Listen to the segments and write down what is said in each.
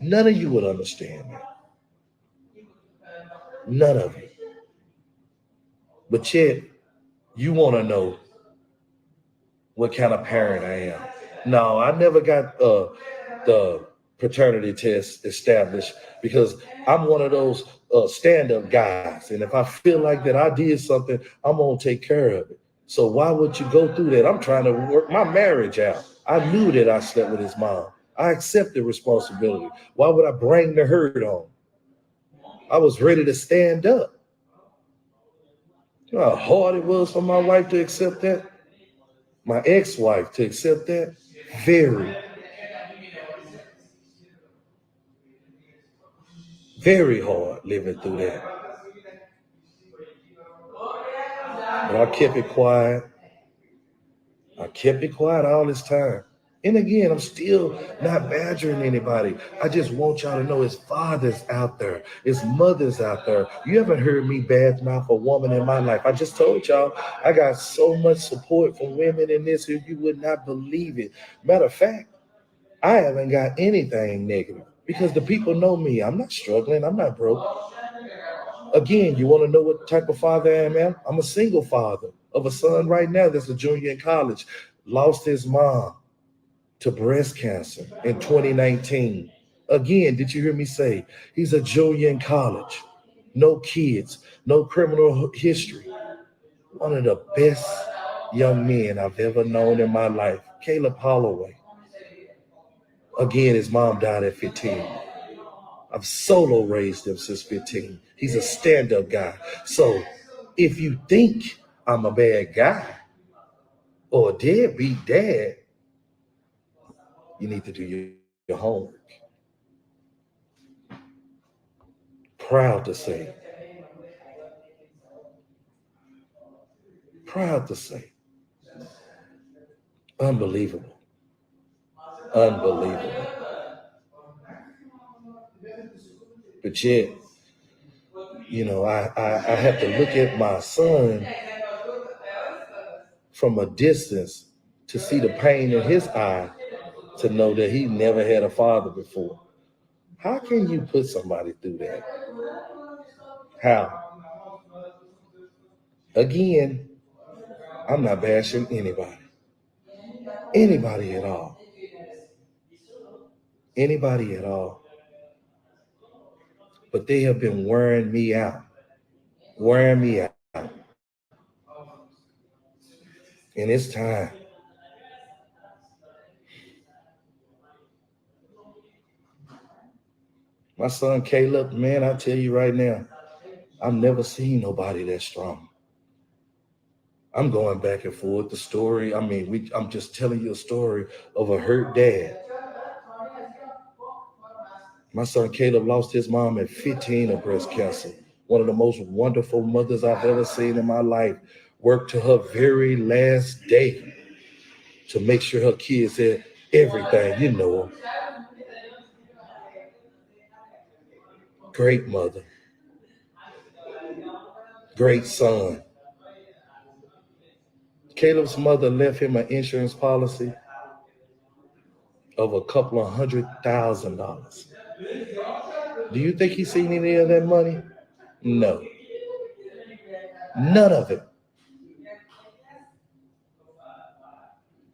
None of you would understand that. None of you. But yet, you want to know what kind of parent I am. No, I never got the paternity test established because I'm one of those stand-up guys, and if I feel like that I did something, I'm gonna take care of it. So why would you go through that? I'm trying to work my marriage out. I knew that I slept with his mom. I accepted responsibility. Why would I bring the hurt on? I was ready to stand up. You know how hard it was for my wife to accept that? My ex-wife to accept that? Very, very hard living through that. But I kept it quiet. I kept it quiet all this time. And again, I'm still not badgering anybody. I just want y'all to know it's fathers out there, it's mothers out there. You haven't heard me badmouth a woman in my life. I just told y'all I got so much support from women in this here, you would not believe it. Matter of fact, I haven't got anything negative because the people know me. I'm not struggling, I'm not broke. Again, you want to know what type of father I am? I'm a single father of a son right now that's a junior in college. Lost his mom to breast cancer in 2019. Again, did you hear me say he's a junior in college? No kids, no criminal history. One of the best young men I've ever known in my life, Caleb Holloway. Again, his mom died at 15. I've solo raised him since 15. He's a stand-up guy. So if you think I'm a bad guy or a deadbeat dad, you need to do your homework. Proud to say, proud to say, unbelievable, unbelievable. But yet, I have to look at my son from a distance to see the pain in his eye to know that he never had a father before. How can you put somebody through that? How? Again, I'm not bashing anybody at all, anybody at all. But they have been wearing me out. And it's time. My son Caleb, man, I tell you right now, I've never seen nobody that strong. I'm going back and forth the story. I mean, I'm just telling you a story of a hurt dad. My son Caleb lost his mom at 15 of breast cancer. One of the most wonderful mothers I've ever seen in my life. Worked to her very last day to make sure her kids had everything. You know her. Great mother, great son. Caleb's mother left him an insurance policy of a couple of $100,000. Do you think he's seen any of that money? No, none of it.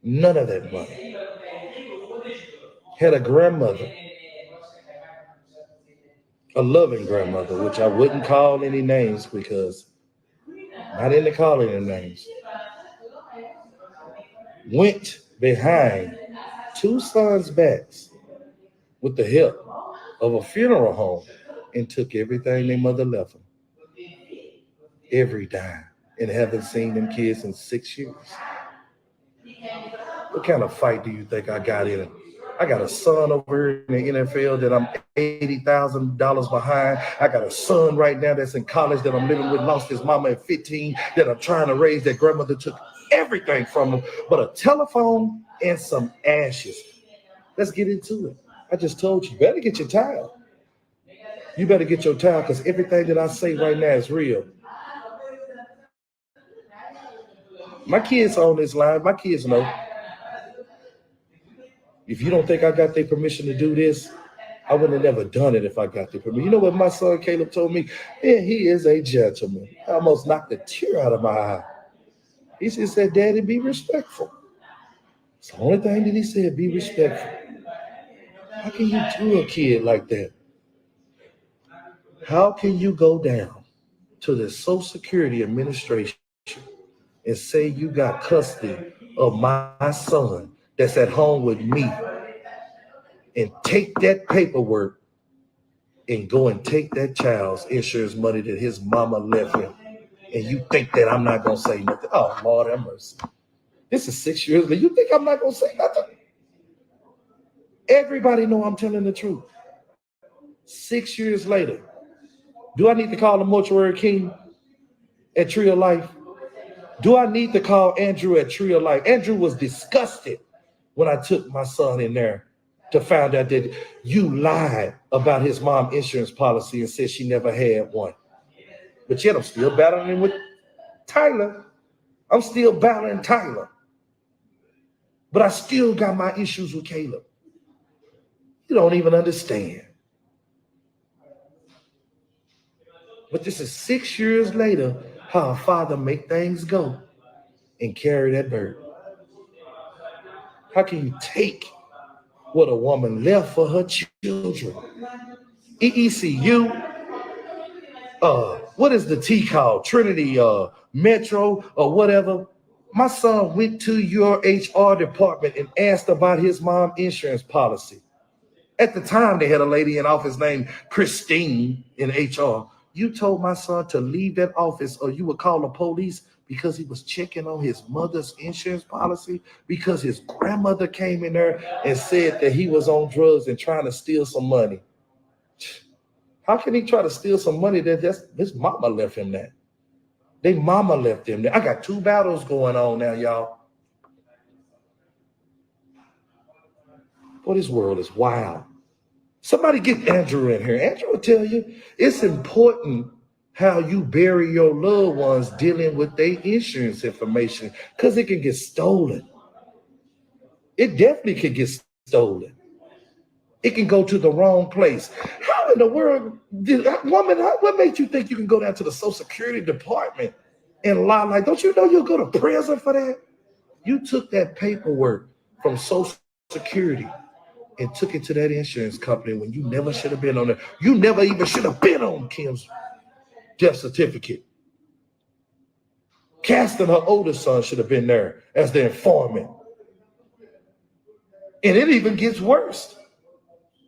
None of that money. Had a grandmother, a loving grandmother, which I wouldn't call any names because not into calling any names. Went behind two sons' backs with the help of a funeral home and took everything their mother left them, every dime, and haven't seen them kids in 6 years. What kind of fight do you think I got in? I got a son over here in the NFL that I'm $80,000 behind. I got a son right now that's in college that I'm living with, lost his mama at 15, that I'm trying to raise, that grandmother took everything from him, but a telephone and some ashes. Let's get into it. I just told you, better get your towel. You better get your towel because everything that I say right now is real. My kids on this line, my kids know. If you don't think I got their permission to do this, I would have never done it if I got the permission. You know what my son Caleb told me? Yeah, he is a gentleman. I almost knocked a tear out of my eye. He just said, Daddy, be respectful. It's the only thing that he said, be respectful. How can you do a kid like that? How can you go down to the Social Security Administration and say you got custody of my son that's at home with me and take that paperwork and go and take that child's insurance money that his mama left him, and you think that I'm not going to say nothing? Oh, Lord have mercy. This is 6 years later. You think I'm not going to say nothing? Everybody know I'm telling the truth. 6 years later, do I need to call the mortuary king at Tree of Life? Do I need to call Andrew at Tree of Life? Andrew was disgusted when I took my son in there to find out that you lied about his mom's insurance policy and said she never had one. But yet I'm still battling him with Tyler. I'm still battling Tyler. But I still got my issues with Caleb. You don't even understand. But this is 6 years later, how a father make things go and carry that burden. How can you take what a woman left for her children? EECU, what is the T called? Trinity, Metro, or whatever. My son went to your HR department and asked about his mom's insurance policy. At the time, they had a lady in office named Christine in HR. You told my son to leave that office or you would call the police because he was checking on his mother's insurance policy, because his grandmother came in there and said that he was on drugs and trying to steal some money. How can he try to steal some money that his mama left him that? They mama left him that. I got 2 battles going on now, y'all. Boy, this world is wild. Somebody get Andrew in here. Andrew will tell you it's important how you bury your loved ones dealing with their insurance information, because it can get stolen. It definitely can get stolen. It can go to the wrong place. How in the world did that woman, what made you think you can go down to the Social Security department and lie? Like, don't you know you'll go to prison for that? You took that paperwork from Social Security and took it to that insurance company when you never should have been on there. You never even should have been on Kim's death certificate. Caston, her oldest son, should have been there as the informant. And it even gets worse.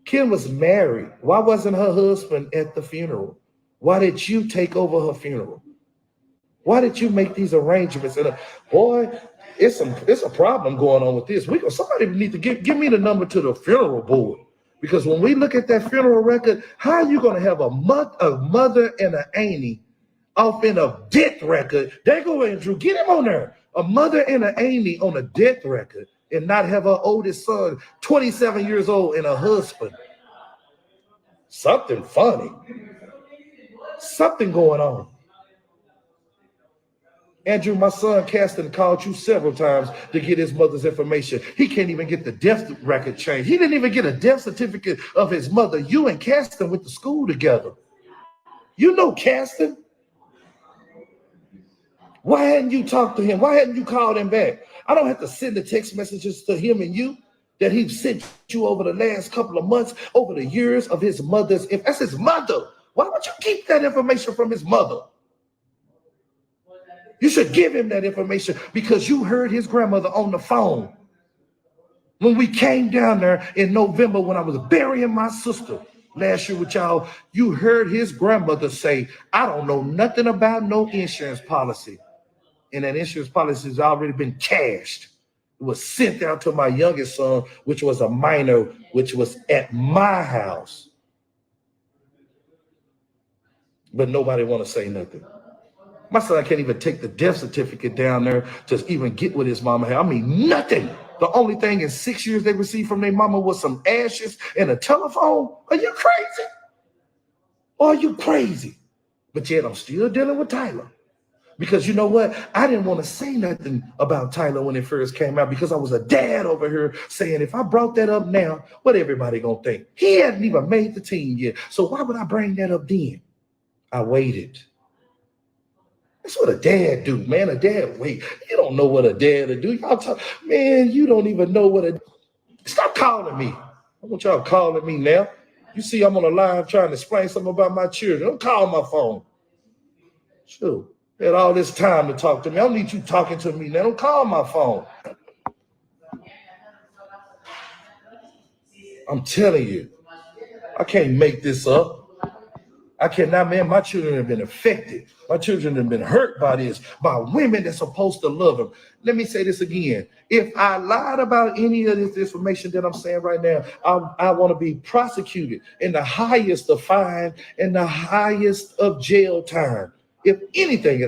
Kim was married. Why wasn't her husband at the funeral? Why did you take over her funeral? Why did you make these arrangements? And boy, it's a problem going on with this. Somebody need to give me the number to the funeral board, because when we look at that funeral record, how are you going to have a mother and an auntie off in a death record? There go Andrew, get him on there. A mother and an auntie on a death record, and not have her oldest son, 27 years old, and a husband. Something funny. Something going on. Andrew, my son Caston called you several times to get his mother's information. He can't even get the death record changed. He didn't even get a death certificate of his mother. You and Caston went to school together. You know Caston. Why hadn't you talked to him? Why hadn't you called him back? I don't have to send the text messages to him and you that he sent you over the last couple of months, over the years of his mother's. If that's his mother, why would you keep that information from his mother? You should give him that information, because you heard his grandmother on the phone when we came down there in November when I was burying my sister last year with y'all. You heard his grandmother say, I don't know nothing about no insurance policy. And that insurance policy has already been cashed. It was sent out to my youngest son, which was a minor, which was at my house. But nobody want to say nothing. My son can't even take the death certificate down there to even get what his mama had. I mean, nothing. The only thing in 6 years they received from their mama was some ashes and a telephone. Are you crazy? Are you crazy? But yet I'm still dealing with Tyler. Because you know what? I didn't want to say nothing about Tyler when it first came out because I was a dad over here saying if I brought that up now, what everybody gonna think? He hadn't even made the team yet. So why would I bring that up then? I waited. That's what a dad do, man. A dad wait. You don't know what a dad will do. Y'all talk, man, you don't even know what a stop calling me. I want y'all calling me now. You see, I'm on a live trying to explain something about my children. Don't call my phone. Sure. You had all this time to talk to me. I don't need you talking to me now. Don't call my phone. I'm telling you, I can't make this up. I cannot, man. My children have been affected. My children have been hurt by this, by women that's supposed to love them. Let me say this again. If I lied about any of this information that I'm saying right now, I want to be prosecuted in the highest of fine and the highest of jail time. If anything that I